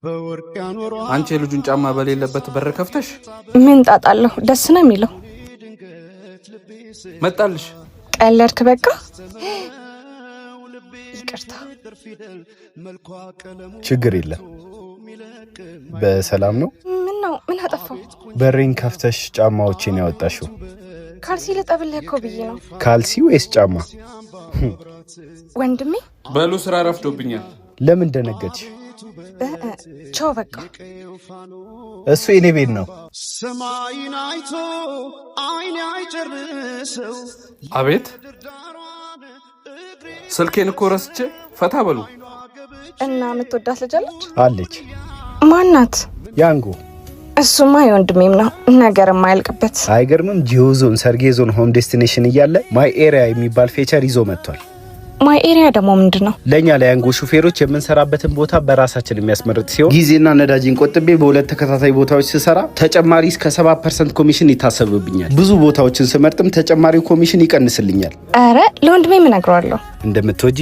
አንቺ የልጁን ጫማ በሌለበት በር ከፍተሽ ምን ጣጣለሁ? ደስ ነው የሚለው። መጣልሽ። ቀለድክ በቃ። ይቅርታ። ችግር የለም። በሰላም ነው? ምን ነው? ምን አጠፋው? በሬን ከፍተሽ ጫማዎችን ያወጣሽው? ካልሲ ልጠብልህ እኮ ብዬ ነው። ካልሲ ወይስ ጫማ? ወንድሜ በሉ ስራ ረፍዶብኛል። ለምን ደነገጥሽ? ቻው በቃ። እሱ የኔ ቤት ነው። ሰማይን አይቶ አይኔ አይጨርሰው። አቤት። ስልኬን እኮ ረስቼ። ፈታ በሉ። እና የምትወዳት ልጅ አለች? ማናት? ያንጎ። እሱማ የወንድሜም ነው። ነገር የማያልቅበት። አይገርምም? ጂኦዞን ሰርጌዞን ሆም ዴስቲኔሽን እያለ ማይ ኤሪያ የሚባል ፌቸር ይዞ መጥቷል። ማይ ኤሪያ ደግሞ ምንድነው? ለኛ ለያንጎ ሹፌሮች የምንሰራበትን ቦታ በራሳችን የሚያስመርጥ ሲሆን ጊዜና ነዳጅን ቆጥቤ በሁለት ተከታታይ ቦታዎች ስሰራ ተጨማሪ እስከ 7% ኮሚሽን ይታሰብብኛል። ብዙ ቦታዎችን ስመርጥም ተጨማሪው ኮሚሽን ይቀንስልኛል። አረ ለወንድሜ ምን ነግረዋለሁ? እንደምትወጂ